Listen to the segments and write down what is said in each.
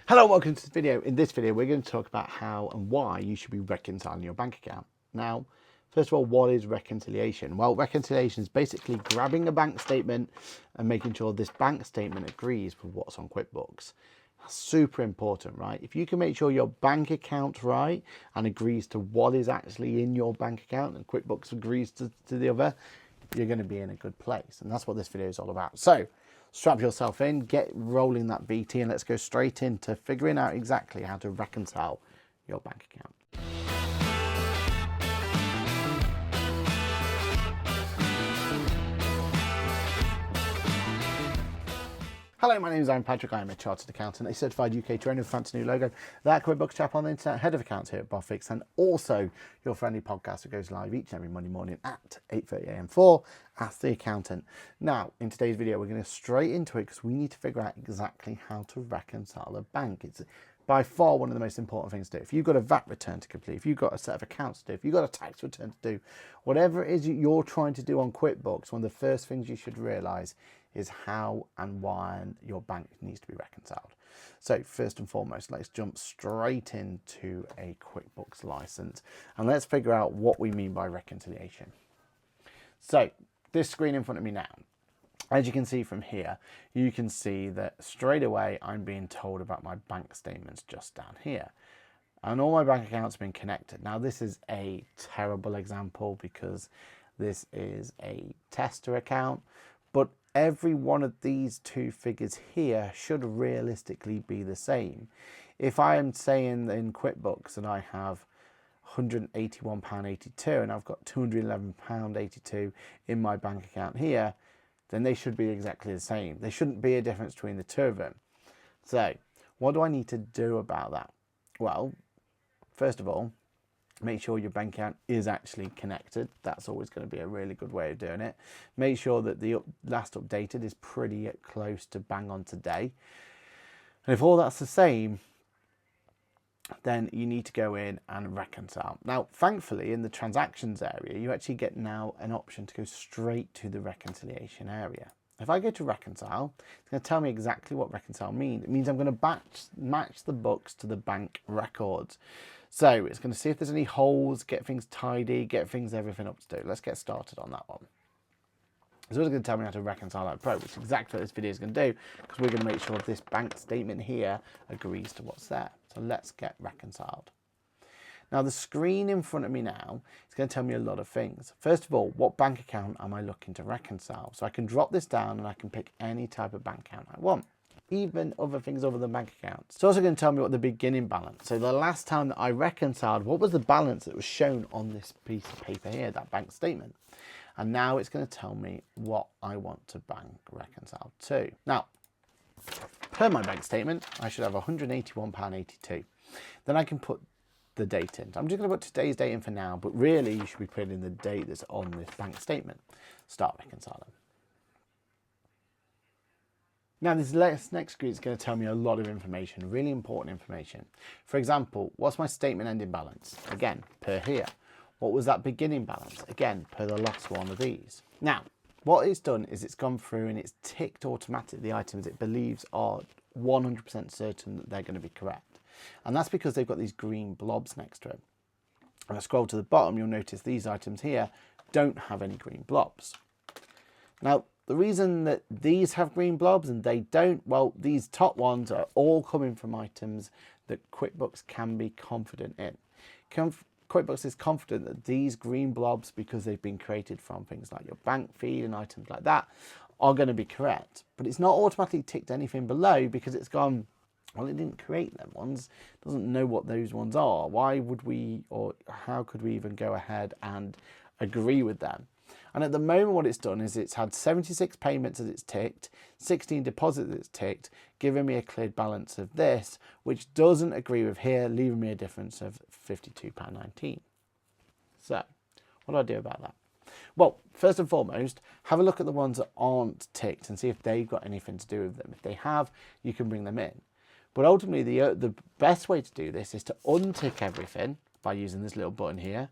Hello, welcome to this video. In this video, we're going to talk about how and why you should be reconciling your bank account. Now, first of all, what is reconciliation? Well, reconciliation is basically grabbing a bank statement and making sure this bank statement agrees with what's on QuickBooks. That's super important, right? If you can make sure your bank account's right and agrees to what is actually in your bank account and QuickBooks agrees to the other, you're going to be in a good place. And that's what this video is all about. So strap yourself in, get rolling that BT, and let's go straight into figuring out exactly how to reconcile your bank account. Hello, my name is Patrick. I am a chartered accountant, a certified UK trainer with fancy new logo, that QuickBooks chap on the internet, head of accounts here at Boffix, and also your friendly podcast that goes live each and every Monday morning at 8:30 AM for Ask the Accountant. Now, in today's video, we're going to straight into it because we need to figure out exactly how to reconcile a bank. It's by far one of the most important things to do. If you've got a VAT return to complete, if you've got a set of accounts to do, if you've got a tax return to do, whatever it is you're trying to do on QuickBooks, one of the first things you should realize is how and why your bank needs to be reconciled. So first and foremost, let's jump straight into a QuickBooks license and let's figure out what we mean by reconciliation. So this screen in front of me now, as you can see from here, you can see that straight away I'm being told about my bank statements just down here. And all my bank accounts have been connected. Now this is a terrible example because this is a tester account, but every one of these two figures here should realistically be the same. If I am saying in QuickBooks that I have £181.82 and I've got £211.82 in my bank account here, then they should be exactly the same. There shouldn't be a difference between the two of them. So what do I need to do about that? Well, first of all, make sure your bank account is actually connected. That's always going to be a really good way of doing it. Make sure that the last updated is pretty close to bang on today. And if all that's the same, then you need to go in and reconcile. Now, thankfully, in the transactions area, you actually get now an option to go straight to the reconciliation area. If I go to reconcile, it's going to tell me exactly what reconcile means. It means I'm going to match the books to the bank records. So it's going to see if there's any holes, get things tidy, get everything up to do. Let's get started on that one. It's also going to tell me how to reconcile that pro, which is exactly what this video is going to do, because we're going to make sure this bank statement here agrees to what's there. So let's get reconciled. Now the screen in front of me now is going to tell me a lot of things. First of all, what bank account am I looking to reconcile? So I can drop this down and I can pick any type of bank account I want, even other things other than bank accounts. It's also going to tell me what the beginning balance. So the last time that I reconciled, what was the balance that was shown on this piece of paper here, that bank statement? And now it's going to tell me what I want to bank reconcile to. Now, per my bank statement, I should have £181.82. Then I can put the date in. I'm just going to put today's date in for now, but really you should be putting in the date that's on this bank statement. Start reconciling. Now this next screen is going to tell me a lot of information, really important information. For example, what's my statement ending balance? Again, per here. What was that beginning balance? Again, per the last one of these. Now, what it's done is it's gone through and it's ticked automatically the items it believes are 100% certain that they're going to be correct. And that's because they've got these green blobs next to it. If I scroll to the bottom, you'll notice these items here don't have any green blobs. Now, the reason that these have green blobs and they don't, well, these top ones are all coming from items that QuickBooks can be confident in. QuickBooks is confident that these green blobs, because they've been created from things like your bank feed and items like that, are going to be correct. But it's not automatically ticked anything below because it's gone, well, it didn't create them ones, doesn't know what those ones are. Why would we, or how could we even go ahead and agree with them? And at the moment what it's done is it's had 76 payments that it's ticked, 16 deposits that it's ticked, giving me a cleared balance of this, which doesn't agree with here, leaving me a difference of £52.19. So what do I do about that? Well, first and foremost, have a look at the ones that aren't ticked and see if they've got anything to do with them. If they have, you can bring them in. But ultimately, the best way to do this is to untick everything by using this little button here,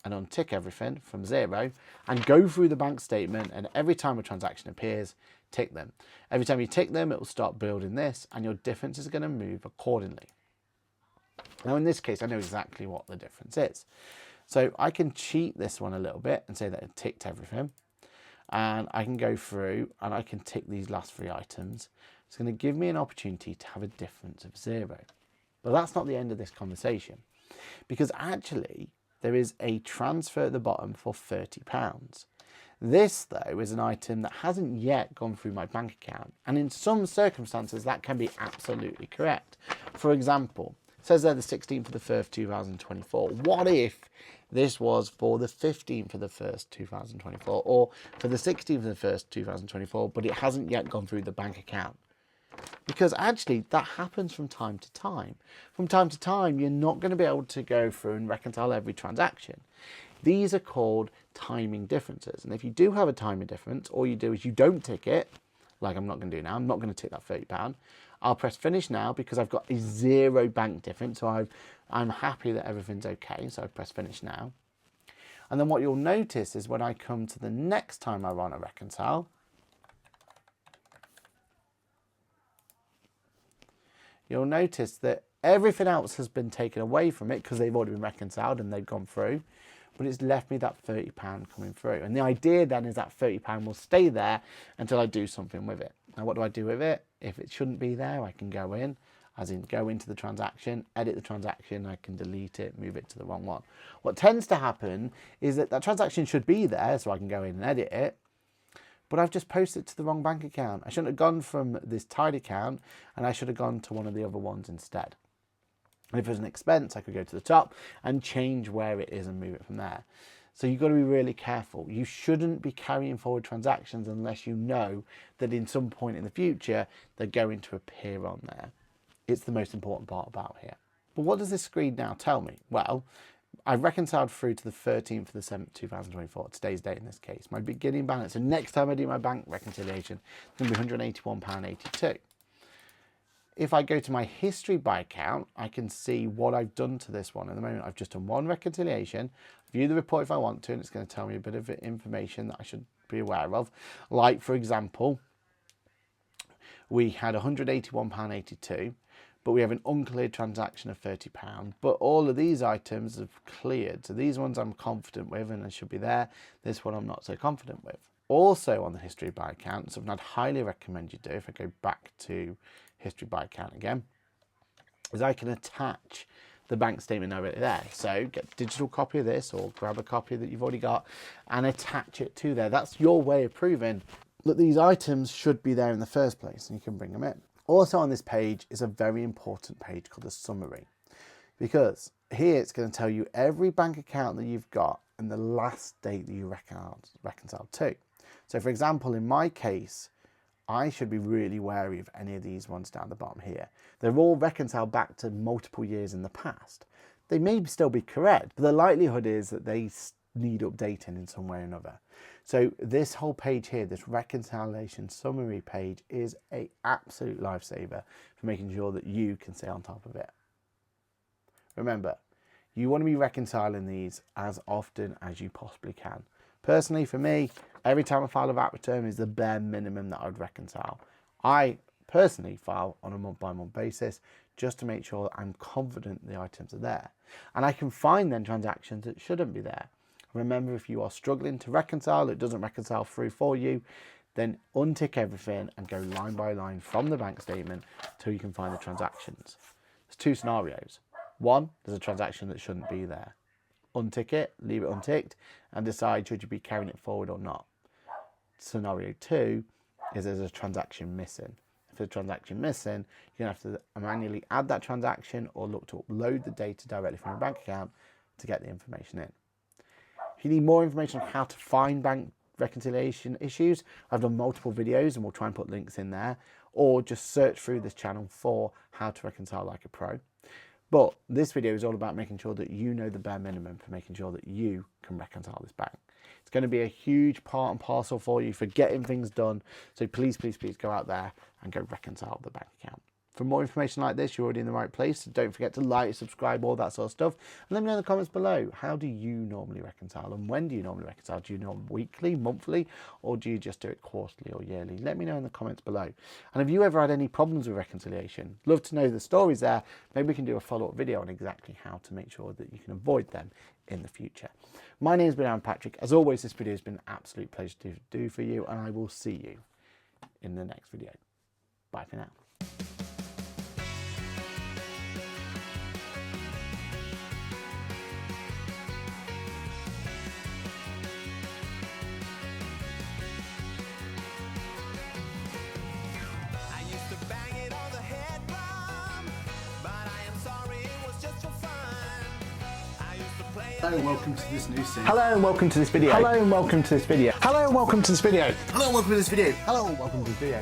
and untick everything from 0 and go through the bank statement, and every time a transaction appears, tick them. Every time you tick them, it will start building this, and your difference is going to move accordingly. Now in this case, I know exactly what the difference is. So I can cheat this one a little bit and say that it ticked everything. And I can go through and I can tick these last 3 items. It's going to give me an opportunity to have a difference of 0. But that's not the end of this conversation, because actually there is a transfer at the bottom for £30. This, though, is an item that hasn't yet gone through my bank account. And in some circumstances, that can be absolutely correct. For example, it says there the 16th of the 1st, 2024. What if this was for the 15th of the 1st, 2024, or for the 16th of the 1st, 2024, but it hasn't yet gone through the bank account? Because actually that happens from time to time. From time to time, you're not going to be able to go through and reconcile every transaction. These are called timing differences. And if you do have a timing difference, all you do is you don't tick it, like I'm not going to do now. I'm not going to tick that £30. I'll press finish now because I've got a 0 bank difference. So I'm happy that everything's okay. So I press finish now. And then what you'll notice is when I come to the next time I want to reconcile, you'll notice that everything else has been taken away from it because they've already been reconciled and they've gone through, but it's left me that £30 coming through. And the idea then is that £30 will stay there until I do something with it. Now, what do I do with it? If it shouldn't be there, I can go in, as in go into the transaction, edit the transaction, I can delete it, move it to the wrong one. What tends to happen is that that transaction should be there, so I can go in and edit it, but I've just posted it to the wrong bank account. I shouldn't have gone from this tied account, and I should have gone to one of the other ones instead. And if it was an expense, I could go to the top and change where it is and move it from there. So you've got to be really careful. You shouldn't be carrying forward transactions unless you know that in some point in the future, they're going to appear on there. It's the most important part about here. But what does this screen now tell me? Well, I've reconciled through to the 13th of the 7th, 2024, today's date in this case. My beginning balance. So next time I do my bank reconciliation, it's going to be £181.82. If I go to my history by account, I can see what I've done to this one. At the moment, I've just done one reconciliation. View the report if I want to, and it's going to tell me a bit of information that I should be aware of. Like, for example, we had £181.82, but we have an uncleared transaction of £30. But all of these items have cleared. So these ones I'm confident with and they should be there. This one I'm not so confident with. Also on the history by account, something I'd highly recommend you do, if I go back to history by account again, is I can attach the bank statement over there. So get a digital copy of this or grab a copy that you've already got and attach it to there. That's your way of proving that these items should be there in the first place, and you can bring them in. Also on this page is a very important page called the summary, because here it's going to tell you every bank account that you've got and the last date that you reconciled to. So for example, in my case, I should be really wary of any of these ones down the bottom here. They're all reconciled back to multiple years in the past. They may still be correct, but the likelihood is that they need updating in some way or another. So this whole page here, this reconciliation summary page, is an absolute lifesaver for making sure that you can stay on top of it. Remember, you want to be reconciling these as often as you possibly can. Personally, for me, every time I file a VAT return is the bare minimum that I would reconcile. I personally file on a month-by-month basis just to make sure that I'm confident the items are there. And I can find then transactions that shouldn't be there. Remember, if you are struggling to reconcile, it doesn't reconcile through for you, then untick everything and go line by line from the bank statement till you can find the transactions. There's 2 scenarios. One, there's a transaction that shouldn't be there. Untick it, leave it unticked, and decide should you be carrying it forward or not. Scenario 2 is there's a transaction missing. If there's a transaction missing, you're going to have to manually add that transaction or look to upload the data directly from your bank account to get the information in. If you need more information on how to find bank reconciliation issues, I've done multiple videos and we'll try and put links in there, or just search through this channel for how to reconcile like a pro. But this video is all about making sure that you know the bare minimum for making sure that you can reconcile this bank. It's going to be a huge part and parcel for you for getting things done. So please, please, please go out there and go reconcile the bank account. For more information like this, you're already in the right place. So don't forget to like, subscribe, all that sort of stuff. And let me know in the comments below, how do you normally reconcile? And when do you normally reconcile? Do you know weekly, monthly, or do you just do it quarterly or yearly? Let me know in the comments below. And have you ever had any problems with reconciliation? Love to know the stories there. Maybe we can do a follow-up video on exactly how to make sure that you can avoid them in the future. My name's been Aaron Patrick. As always, this video has been an absolute pleasure to do for you, and I will see you in the next video. Bye for now. Hello and welcome to this new series. Hello and welcome to this video. Hello and welcome to this video. Hello and welcome to this video. Hello and welcome to this video. Hello and welcome to this video.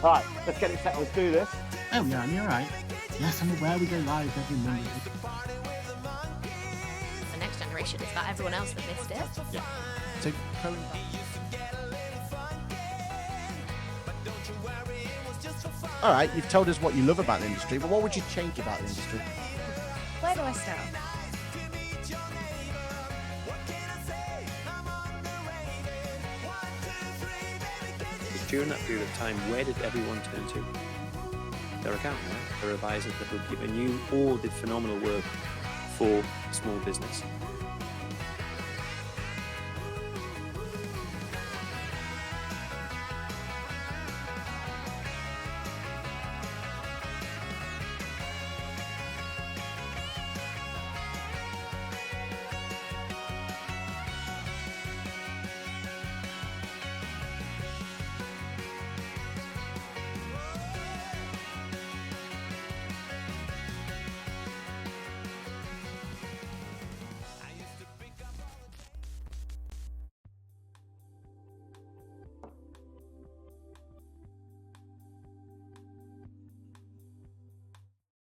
Alright, let's get it set. Let's do this. Oh yeah, you're right. Yes, I'm aware we go live every Monday. The next generation is about everyone else that missed it. Yeah. So current. All right, you've told us what you love about the industry, but what would you change about the industry? Where do I start? During that period of time, where did everyone turn to? Their accountant, their advisor, their bookkeeper, and you all did phenomenal work for small business.